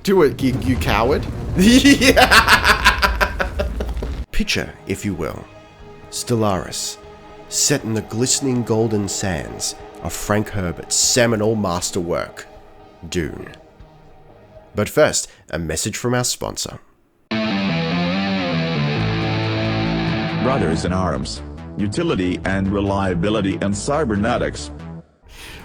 Do it, you coward. Yeah. Picture, if you will, Stellaris, set in the glistening golden sands of Frank Herbert's seminal masterwork, Dune. But first, a message from our sponsor. Brothers in Arms, utility and reliability in cybernetics.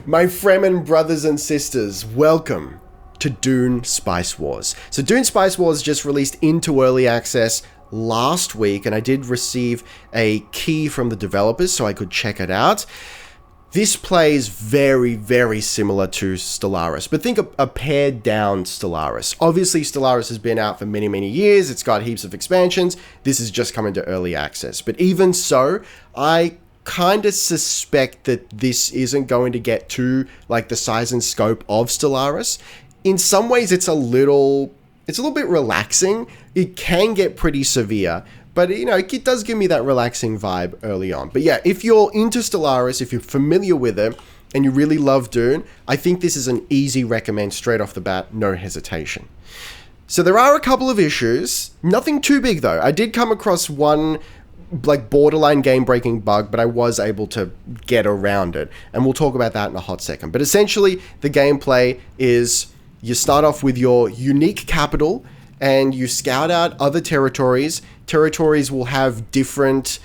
My Fremen brothers and sisters, welcome to Dune Spice Wars. So Dune Spice Wars just released into early access last week, and I did receive a key from the developers so I could check it out. This plays very, very similar to Stellaris, but think a pared down Stellaris. Obviously, Stellaris has been out for many, many years. It's got heaps of expansions. This is just coming to early access. But even so, I kind of suspect that this isn't going to get to like the size and scope of Stellaris. In some ways, it's a little bit relaxing. It can get pretty severe, but you know, it does give me that relaxing vibe early on. But yeah, if you're into Stellaris, if you're familiar with it, and you really love Dune, I think this is an easy recommend straight off the bat, no hesitation. So there are a couple of issues, nothing too big though. I did come across one like borderline game-breaking bug, but I was able to get around it, and we'll talk about that in a hot second. But essentially, the gameplay is you start off with your unique capital, and you scout out other territories. Territories will have different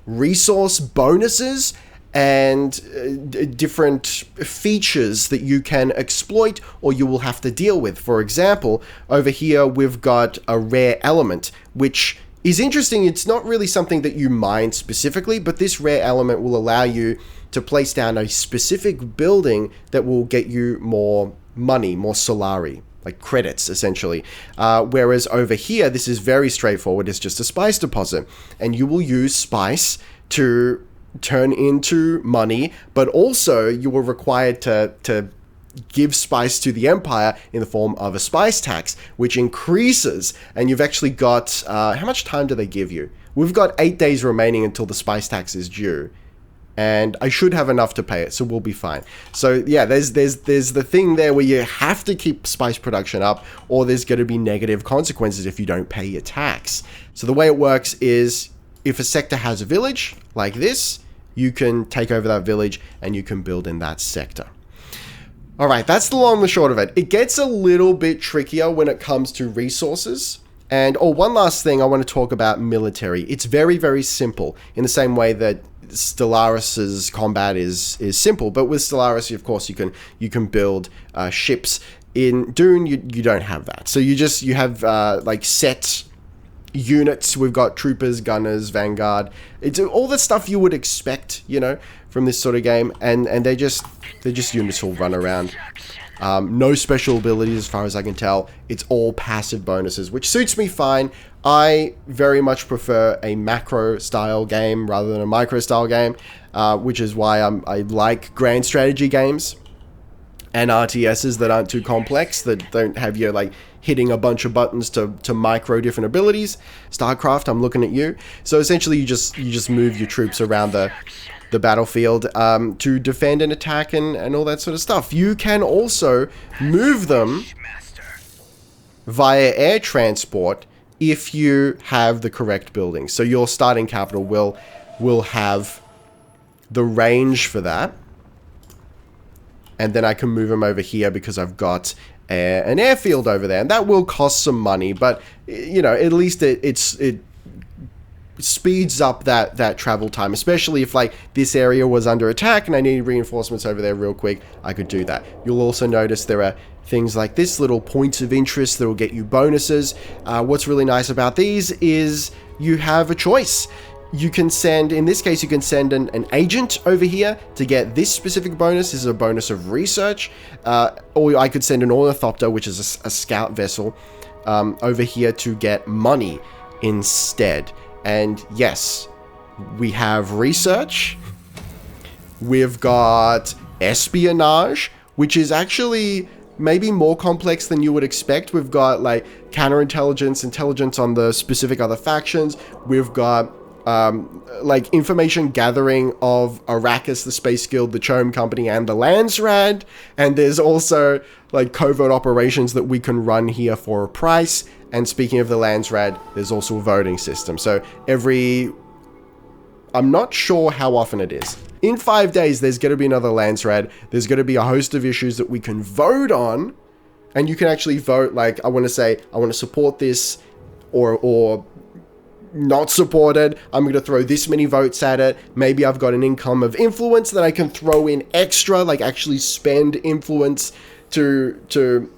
resource bonuses and different features that you can exploit or you will have to deal with. For example, over here we've got a rare element, which is interesting. It's not really something that you mine specifically, but this rare element will allow you to place down a specific building that will get you more money, more Solari, like credits essentially. Whereas over here, this is very straightforward. It's just a spice deposit, and you will use spice to turn into money, but also you were required to give spice to the Empire in the form of a spice tax, which increases, and you've actually got, how much time do they give you? We've got 8 days remaining until the spice tax is due, and I should have enough to pay it, so we'll be fine. So yeah, there's the thing there where you have to keep spice production up, or there's going to be negative consequences if you don't pay your tax. So the way it works is, if a sector has a village like this, you can take over that village and you can build in that sector. All right, that's the long and the short of it. It gets a little bit trickier when it comes to resources. And one last thing, I want to talk about military. It's very, very simple, in the same way that Stellaris's combat is simple, but with Stellaris, of course, you can build ships. In Dune, you don't have that. So you have like set units. We've got troopers, gunners, vanguard. It's all the stuff you would expect, you know, from this sort of game, and they're just units will run around. No special abilities as far as I can tell. It's all passive bonuses, which suits me fine. I very much prefer a macro style game rather than a micro style game, which is why I like grand strategy games and RTSs that aren't too complex, that don't have you like hitting a bunch of buttons to micro different abilities. StarCraft, I'm looking at you. So essentially you just move your troops around the battlefield to defend and attack and all that sort of stuff. You can also move them via air transport if you have the correct building. So your starting capital will have the range for that. And then I can move them over here because I've got an airfield over there. And that will cost some money, but you know, at least it speeds up that travel time, especially if like this area was under attack and I need reinforcements over there real quick. I could do that. You'll also notice there are things like this, little points of interest that will get you bonuses. What's really nice about these is you have a choice. You can send, in this case, you can send an agent over here to get this specific bonus. This is a bonus of research. Or I could send an ornithopter, which is a scout vessel, over here to get money instead. And yes, we have research. We've got espionage, which is actually maybe more complex than you would expect. We've got like counterintelligence, intelligence on the specific other factions. We've got like information gathering of Arrakis, the Space Guild, the Chome Company, and the Landsraad. And there's also like covert operations that we can run here for a price. And speaking of the Landsraad, there's also a voting system. So I'm not sure how often it is. In 5 days, there's going to be another Landsraad. There's going to be a host of issues that we can vote on. And you can actually vote, like, I want to say, I want to support this or not support it. I'm going to throw this many votes at it. Maybe I've got an income of influence that I can throw in extra, like actually spend influence to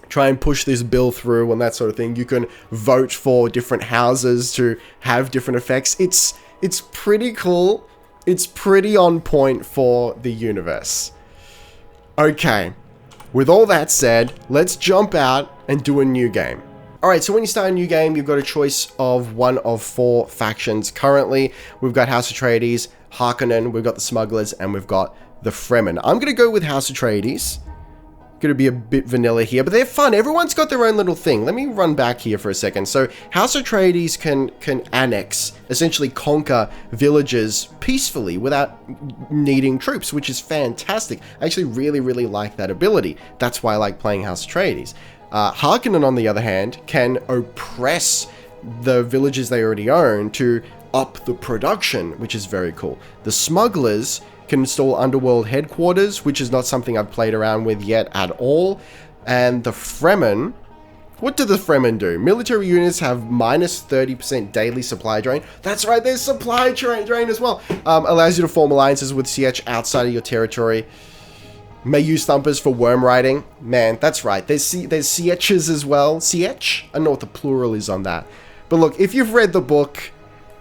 try and push this bill through and that sort of thing. You can vote for different houses to have different effects. It's pretty cool. It's pretty on point for the universe. Okay, with all that said, let's jump out and do a new game. Alright, so when you start a new game, you've got a choice of one of 4 factions. Currently, we've got House Atreides, Harkonnen, we've got the Smugglers, and we've got the Fremen. I'm going to go with House Atreides. Going to be a bit vanilla here, but they're fun. Everyone's got their own little thing. Let me run back here for a second. So House Atreides can annex, essentially conquer villages peacefully without needing troops, which is fantastic. I actually really, really like that ability. That's why I like playing House Atreides. Harkonnen, on the other hand, can oppress the villages they already own to up the production, which is very cool. The Smugglers can install underworld headquarters, which is not something I've played around with yet at all. And the Fremen, what do the Fremen do? Military units have minus 30% daily supply drain. That's right, there's supply drain as well. Allows you to form alliances with Sietch outside of your territory. May use thumpers for worm riding. Man, that's right. There's Sietches as well. Sietch? I don't know what the plural is on that. But look, if you've read the book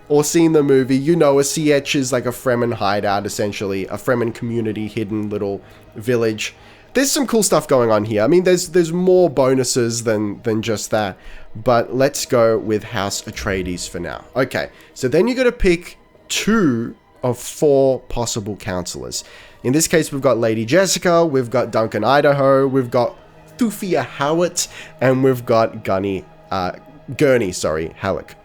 or seen the movie, you know a Sietch is like a Fremen hideout, essentially. A Fremen community, hidden little village. There's some cool stuff going on here. I mean, there's more bonuses than just that. But let's go with House Atreides for now. Okay, so then you got to pick 2 of 4 possible counselors. In this case, we've got Lady Jessica, we've got Duncan Idaho, we've got Thufir Hawat, and we've got Gurney Halleck.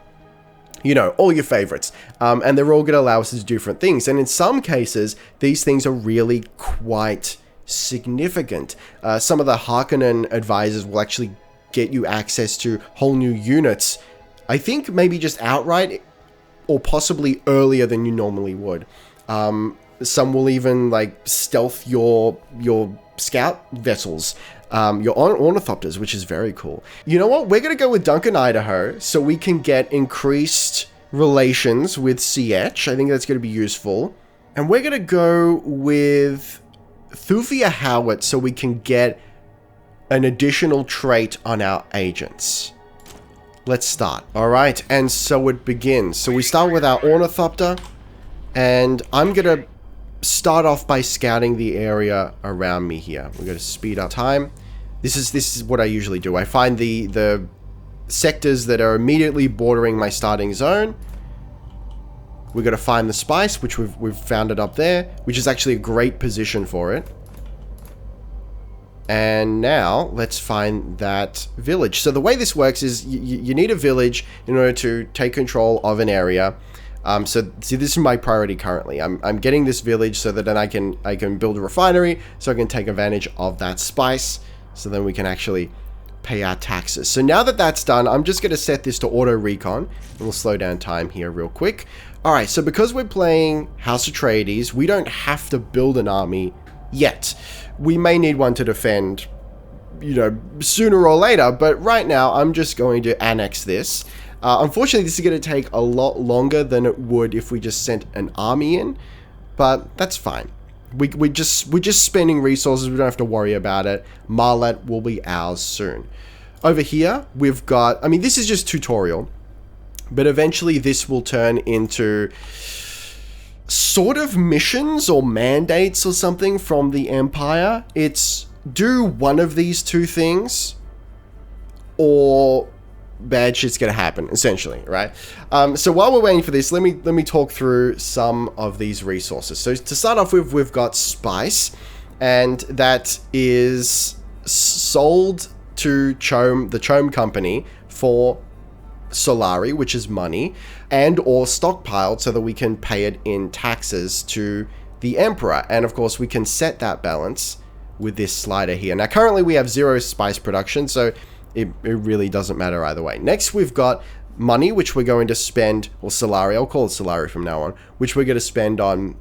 You know, all your favorites. And they're all going to allow us to do different things. And in some cases, these things are really quite significant. Some of the Harkonnen advisors will actually get you access to whole new units. I think maybe just outright or possibly earlier than you normally would. Some will even like stealth your scout vessels, your ornithopters, which is very cool. You know what? We're going to go with Duncan Idaho so we can get increased relations with Sietch. I think that's going to be useful. And we're going to go with Thufir Hawat so we can get an additional trait on our agents. Let's start. All right, and so it begins. So we start with our ornithopter, and I'm going to start off by scouting the area around me here. We're going to speed up time. This is what I usually do. I find the sectors that are immediately bordering my starting zone. We're going to find the spice, which we've found it up there, which is actually a great position for it. And now let's find that village. So the way this works is you need a village in order to take control of an area. So see, this is my priority currently. I'm getting this village so that then I can build a refinery, so I can take advantage of that spice, so then we can actually pay our taxes. So now that that's done, I'm just going to set this to auto recon, and we'll slow down time here real quick. All right, so because we're playing House Atreides, we don't have to build an army yet. We may need one to defend, you know, sooner or later, but right now I'm just going to annex this. Unfortunately, this is going to take a lot longer than it would if we just sent an army in, but that's fine. We're just spending resources. We don't have to worry about it. Marlet will be ours soon. Over here, we've got, I mean, this is just tutorial, but eventually this will turn into sort of missions or mandates or something from the Empire. It's do one of these 2 things or bad shit's gonna happen, essentially, right? So while we're waiting for this, let me talk through some of these resources. So to start off with, we've got spice, and that is sold to the Chome Company for Solari, which is money, and or stockpiled so that we can pay it in taxes to the Emperor. And of course, we can set that balance with this slider here. Now, currently we have 0 spice production, so it really doesn't matter either way. Next, we've got money, which we're going to spend, or Solari, I'll call it Solari from now on, which we're going to spend on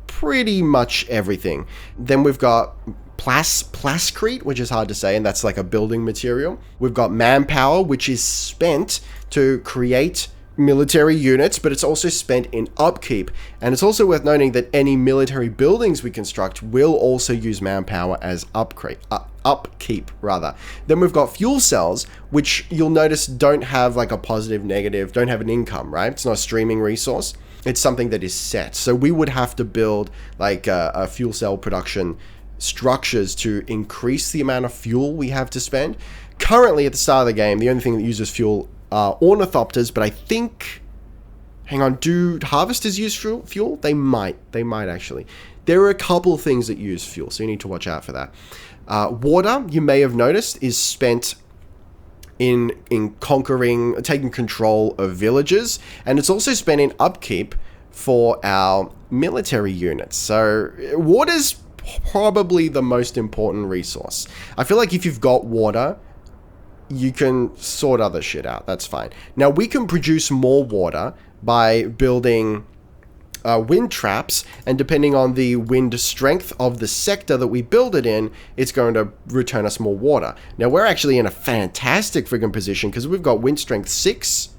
pretty much everything. Then we've got plascrete, which is hard to say, and that's like a building material. We've got manpower, which is spent to create military units, but it's also spent in upkeep. And it's also worth noting that any military buildings we construct will also use manpower as upkeep rather. Then we've got fuel cells, which you'll notice don't have like a positive, negative, don't have an income, right? It's not a streaming resource. It's something that is set. So we would have to build like a fuel cell production structures to increase the amount of fuel we have to spend. Currently, at the start of the game, the only thing that uses fuel are ornithopters, but I think... Hang on, do harvesters use fuel? They might actually. There are a couple things that use fuel, so you need to watch out for that. Water, you may have noticed, is spent in taking control of villages, and it's also spent in upkeep for our military units. So water's probably the most important resource. I feel like if you've got water, you can sort other shit out. That's fine. Now, we can produce more water by building wind traps, and depending on the wind strength of the sector that we build it in, it's going to return us more water. Now, we're actually in a fantastic friggin' position because we've got wind strength 6,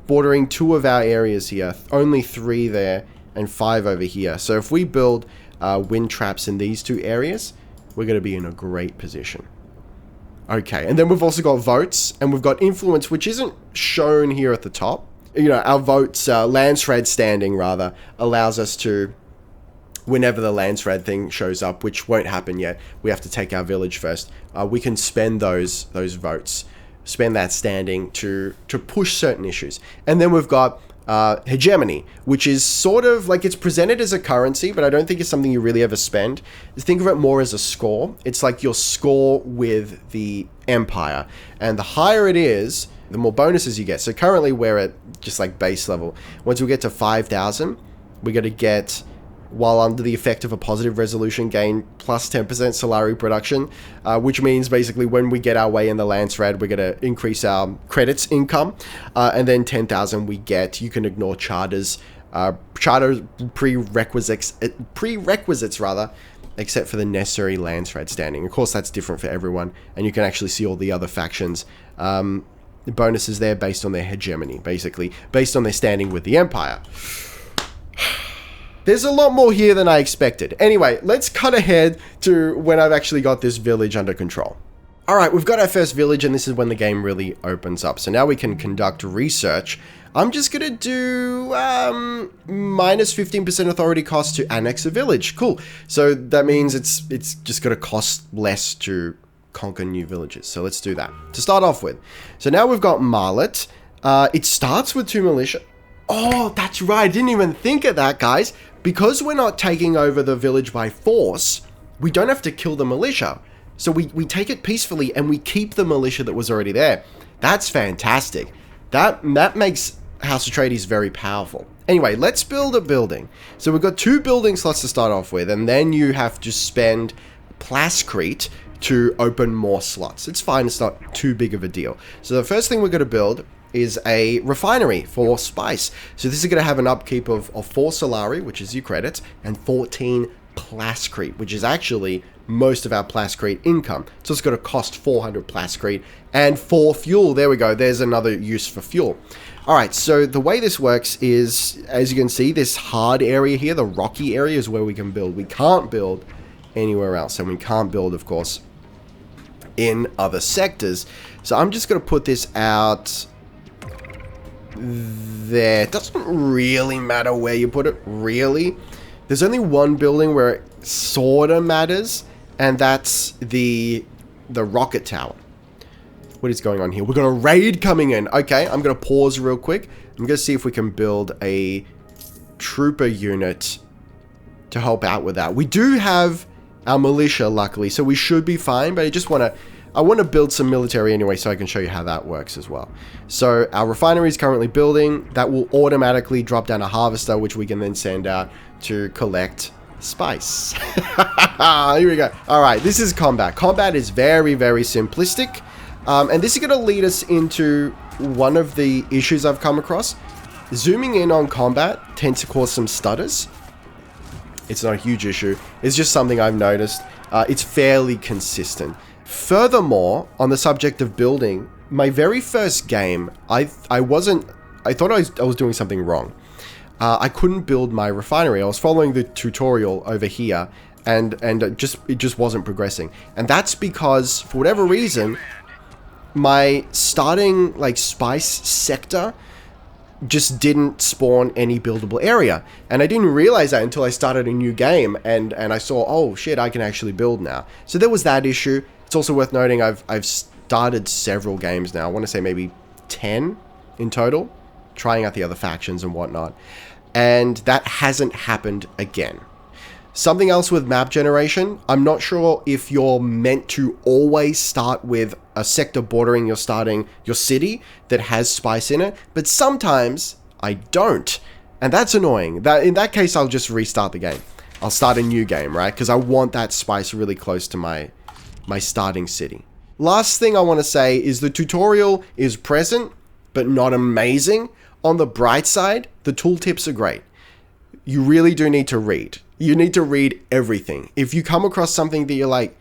bordering 2 of our areas here, only 3 there, and 5 over here. So if we build wind traps in these 2 areas, we're going to be in a great position. Okay, and then we've also got votes, and we've got influence, which isn't shown here at the top. You know, our votes, Landsraad standing rather, allows us to, whenever the Landsraad thing shows up, which won't happen yet, we have to take our village first, we can spend those votes, spend that standing to push certain issues. And then we've got hegemony, which is sort of like, it's presented as a currency, but I don't think it's something you really ever spend. Think of it more as a score. It's like your score with the empire, and the higher it is, the more bonuses you get. So currently we're at just like base level. Once we get to 5,000, we're going to get, while under the effect of a positive resolution, gain plus 10% Solari production, which means basically when we get our way in the Landsraad, we're going to increase our credits income, and then 10,000 we get, you can ignore charter prerequisites rather, except for the necessary Landsraad standing. Of course, that's different for everyone, and you can actually see all the other factions. The bonuses there based on their hegemony, basically, based on their standing with the Empire. There's a lot more here than I expected. Anyway, let's cut ahead to when I've actually got this village under control. Alright, we've got our first village, and this is when the game really opens up. So now we can conduct research. I'm just going to do minus 15% authority cost to annex a village. Cool. So that means it's just going to cost less to conquer new villages. So let's do that to start off with. So now we've got Marlet. It starts with 2 militia. Oh, that's right. I didn't even think of that, guys. Because we're not taking over the village by force, we don't have to kill the militia. So we take it peacefully and we keep the militia that was already there. That's fantastic. That makes House Atreides very powerful. Anyway, let's build a building. So we've got 2 building slots to start off with, and then you have to spend plascrete to open more slots. It's fine, it's not too big of a deal. So the first thing we're going to build is a refinery for spice. So this is going to have an upkeep of 4 Solari, which is your credits, and 14 plascrete, which is actually most of our plascrete income. So it's going to cost 400 plascrete and 4 fuel. There we go. There's another use for fuel. All right, so the way this works is, as you can see, this hard area here, the rocky area, is where we can build. We can't build anywhere else, and we can't build, of course, in other sectors. So I'm just going to put this out there. It doesn't really matter where you put it, really. There's only one building where it sort of matters, and that's the rocket tower. What is going on here? We've got a raid coming in. Okay, I'm going to pause real quick. I'm going to see if we can build a trooper unit to help out with that. We do have our militia, luckily, so we should be fine, but I just want to I want to build some military anyway, so I can show you how that works as well. So our refinery is currently building. That will automatically drop down a harvester, which we can then send out to collect spice. Here we go. All right, this is combat. Combat is very, very simplistic. And this is going to lead us into one of the issues I've come across. Zooming in on combat tends to cause some stutters. It's not a huge issue. It's just something I've noticed. It's fairly consistent. Furthermore, on the subject of building, my very first game, I thought I was doing something wrong. I couldn't build my refinery. I was following the tutorial over here, and it just wasn't progressing. And that's because, for whatever reason, my starting like spice sector just didn't spawn any buildable area. And I didn't realize that until I started a new game and I saw, oh shit, I can actually build now. So there was that issue. It's also worth noting I've started several games now. I want to say maybe 10 in total, trying out the other factions and whatnot. And that hasn't happened again. Something else with map generation, I'm not sure if you're meant to always start with a sector bordering your city that has spice in it, but sometimes I don't. And that's annoying. In that case, I'll just restart the game. I'll start a new game, right? Because I want that spice really close to my starting city. Last thing I want to say is the tutorial is present, but not amazing. On the bright side, the tooltips are great. You really do need to read. You need to read everything. If you come across something that you're like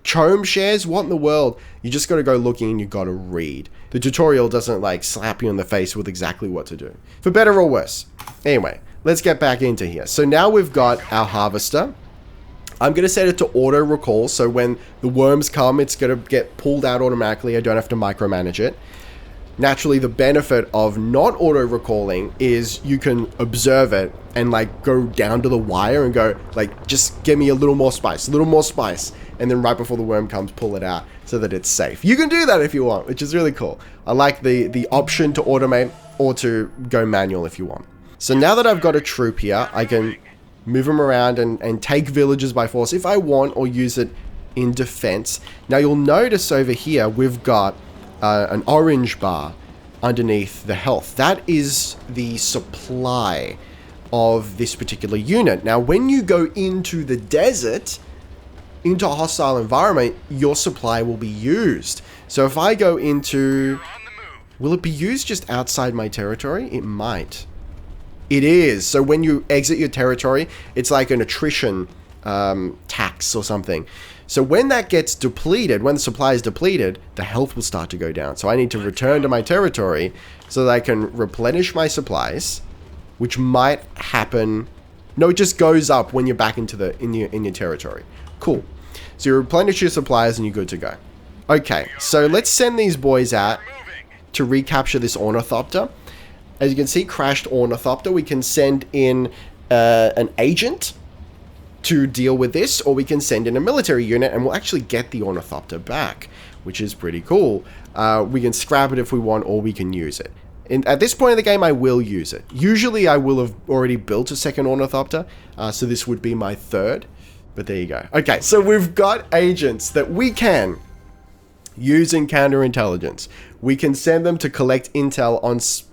Chrome shares, what in the world? You just got to go looking and you got to read. The tutorial doesn't like slap you in the face with exactly what to do. For better or worse. Anyway, let's get back into here. So now we've got our harvester. I'm going to set it to auto recall. So when the worms come, it's going to get pulled out automatically. I don't have to micromanage it. Naturally, the benefit of not auto recalling is you can observe it and like go down to the wire and go like, just give me a little more spice, and then right before the worm comes, pull it out so that it's safe. You can do that if you want, which is really cool. I like the option to automate or to go manual if you want. So now that I've got a troop here, I can move them around and take villages by force if I want, or use it in defense. Now you'll notice over here we've got an orange bar underneath the health. That is the supply of this particular unit. Now, when you go into the desert, into a hostile environment, your supply will be used. So if I go into... Will it be used just outside my territory? It might. It is. So when you exit your territory, it's like an attrition tax or something. So when that gets depleted, when the supply is depleted, the health will start to go down. So I need to return to my territory so that I can replenish my supplies, which might happen. No, it just goes up when you're back into in your territory. Cool. So you replenish your supplies and you're good to go. Okay, so let's send these boys out to recapture this ornithopter. As you can see, crashed ornithopter. We can send in an agent to deal with this, or we can send in a military unit and we'll actually get the ornithopter back, which is pretty cool. We can scrap it if we want, or we can use it. At this point in the game, I will use it. Usually I will have already built a second ornithopter, so this would be my third, but there you go. Okay, so we've got agents that we can use in counterintelligence. We can send them to collect intel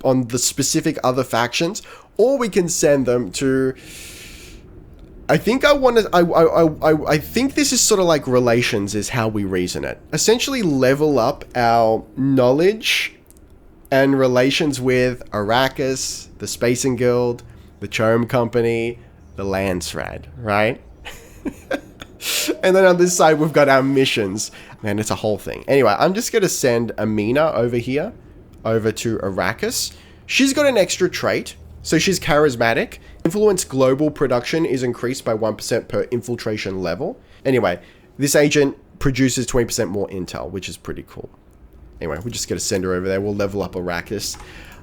on the specific other factions, or we can send them to... I think I think this is sort of like relations is how we reason it. Essentially level up our knowledge and relations with Arrakis, the Spacing Guild, the Chrome Company, the Landsraad, right? And then on this side, we've got our missions. Man, it's a whole thing. Anyway, I'm just going to send Amina over here, over to Arrakis. She's got an extra trait. So she's charismatic. Influence global production is increased by 1% per infiltration level. Anyway, this agent produces 20% more intel, which is pretty cool. Anyway, we're just going to send her over there. We'll level up Arrakis.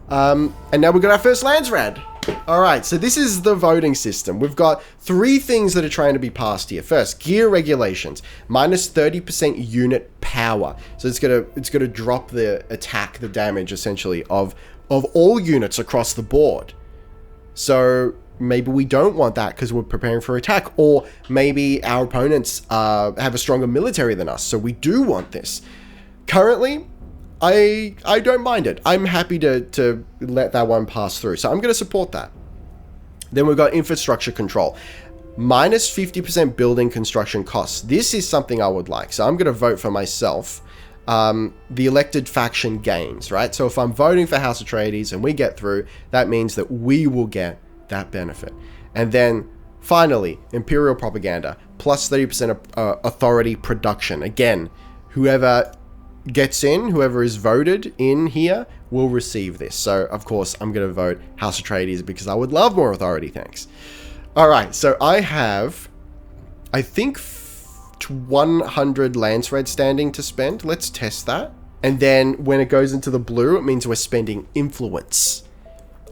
And now we've got our first Landsraad. Alright, so this is the voting system. We've got 3 things that are trying to be passed here. First, gear regulations. Minus 30% unit power. So it's gonna drop the damage, essentially, of all units across the board. So maybe we don't want that because we're preparing for attack, or maybe our opponents have a stronger military than us, so we do want this. Currently, I don't mind it. I'm happy to let that one pass through, so I'm going to support that. Then we've got infrastructure control. Minus 50% building construction costs. This is something I would like, so I'm going to vote for myself. The elected faction gains, right? So if I'm voting for House Atreides and we get through, that means that we will get that benefit. And then finally, Imperial propaganda, plus 30% authority production. Again, whoever gets in, whoever is voted in here will receive this. So of course I'm going to vote House Atreides because I would love more authority, thanks. All right, so I have, I think 100 lance red standing to spend. Let's test that. And then when it goes into the blue, it means we're spending influence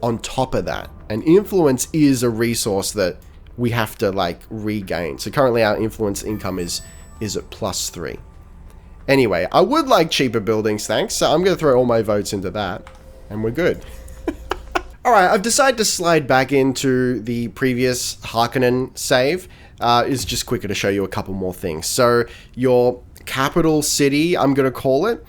on top of that. And influence is a resource that we have to like regain. So currently our influence income is at +3. Anyway, I would like cheaper buildings, thanks. So I'm going to throw all my votes into that and we're good. All right, I've decided to slide back into the previous Harkonnen save. It's just quicker to show you a couple more things. So your capital city, I'm going to call it,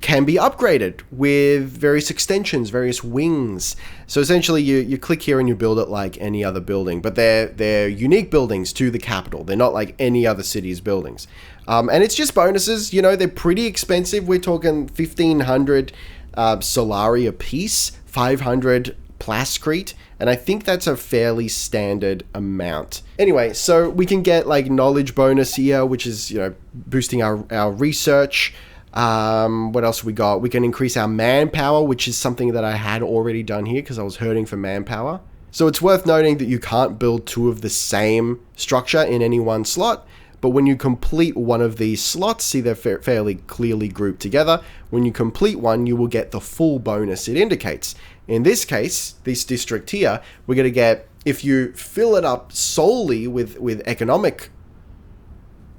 can be upgraded with various extensions, various wings. So essentially you click here and you build it like any other building, but they're unique buildings to the capital. They're not like any other city's buildings. And it's just bonuses, you know, they're pretty expensive. We're talking 1,500 Solari a piece, 500 Plascrete, and I think that's a fairly standard amount. Anyway, so we can get like knowledge bonus here, which is, you know, boosting our research. What else we got? We can increase our manpower, which is something that I had already done here because I was hurting for manpower. So it's worth noting that you can't build two of the same structure in any one slot. But when you complete one of these slots, see they're fairly clearly grouped together. When you complete one, you will get the full bonus it indicates. In this case, this district here, we're going to get, if you fill it up solely with economic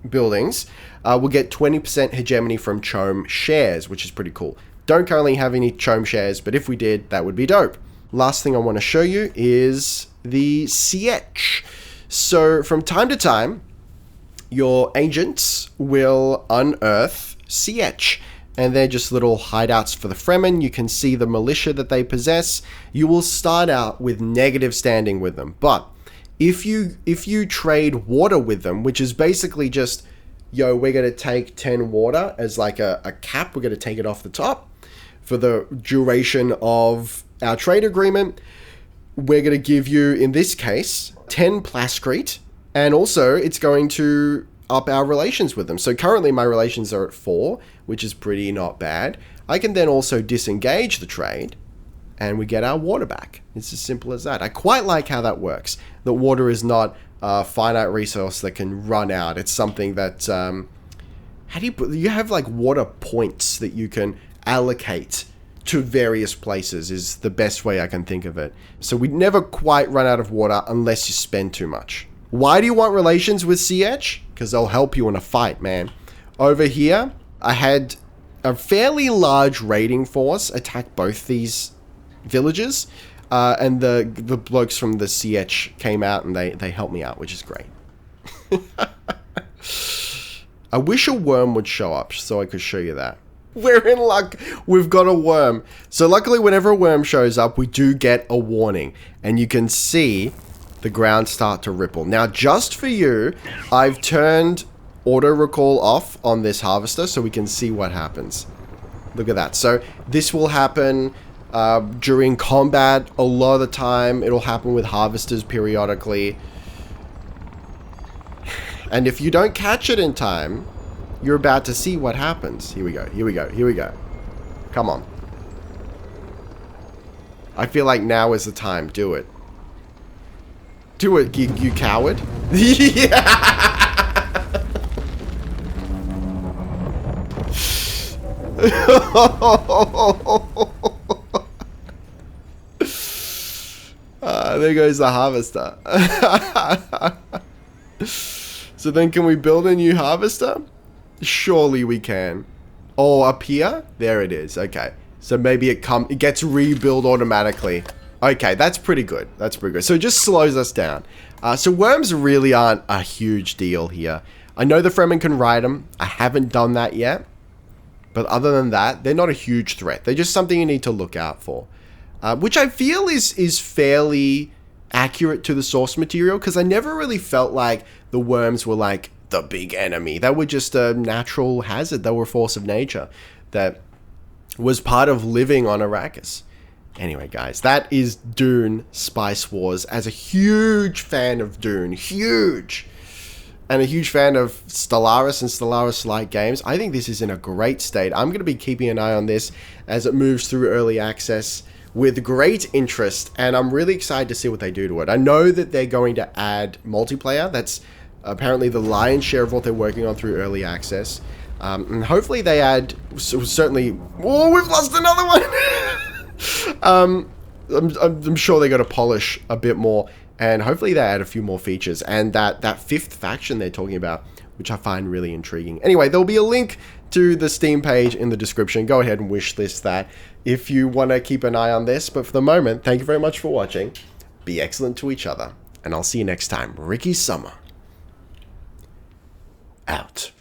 buildings, we'll get 20% hegemony from CHOAM shares, which is pretty cool. Don't currently have any CHOAM shares, but if we did, that would be dope. Last thing I want to show you is the Sietch. So from time to time, your agents will unearth Sietch, and they're just little hideouts for the Fremen. You can see the militia that they possess. You will start out with negative standing with them, but if you trade water with them, which is basically just, yo, we're going to take 10 water as like a cap, we're going to take it off the top for the duration of our trade agreement. We're going to give you, in this case, 10 Plascrete, and also it's going to up our relations with them. So currently my relations are at 4, which is pretty not bad. I can then also disengage the trade and we get our water back. It's as simple as that. I quite like how that works. That water is not a finite resource that can run out. It's something that, how do you put, you have like water points that you can allocate to various places is the best way I can think of it. So we never quite run out of water unless you spend too much. Why do you want relations with Sietch? Because they'll help you in a fight, man. Over here, I had a fairly large raiding force attack both these villages, and the blokes from the Sietch came out and they helped me out, which is great. I wish a worm would show up so I could show you that. We're in luck. We've got a worm. So luckily, whenever a worm shows up, we do get a warning, and you can see the ground start to ripple. Now, just for you, I've turned auto recall off on this harvester so we can see what happens. Look at that. So this will happen during combat a lot of the time. It'll happen with harvesters periodically. And if you don't catch it in time, you're about to see what happens. Here we go. Here we go. Here we go. Come on. I feel like now is the time. Do it. Do it, you coward. Yeah. There goes the harvester. So then can we build a new harvester? Surely we can. Oh, up here? There it is. Okay. So maybe it gets rebuilt automatically. Okay, that's pretty good. That's pretty good. So it just slows us down. So worms really aren't a huge deal here. I know the Fremen can ride them. I haven't done that yet. But other than that, they're not a huge threat. They're just something you need to look out for. Which I feel is fairly accurate to the source material, because I never really felt like the worms were like the big enemy. They were just a natural hazard. They were a force of nature that was part of living on Arrakis. Anyway, guys, that is Dune Spice Wars. As a huge fan of Dune, huge, and a huge fan of Stellaris and Stellaris-like games, I think this is in a great state. I'm going to be keeping an eye on this as it moves through early access with great interest, and I'm really excited to see what they do to it. I know that they're going to add multiplayer. That's apparently the lion's share of what they're working on through early access. And hopefully they add, certainly... Oh, we've lost another one! I'm sure they got to polish a bit more, and hopefully they add a few more features, and that fifth faction they're talking about, which I find really intriguing. Anyway, there'll be a link to the Steam page in the description. Go ahead and wishlist that if you want to keep an eye on this. But for the moment, thank you very much for watching. Be excellent to each other, and I'll see you next time. Ricky Summer, out.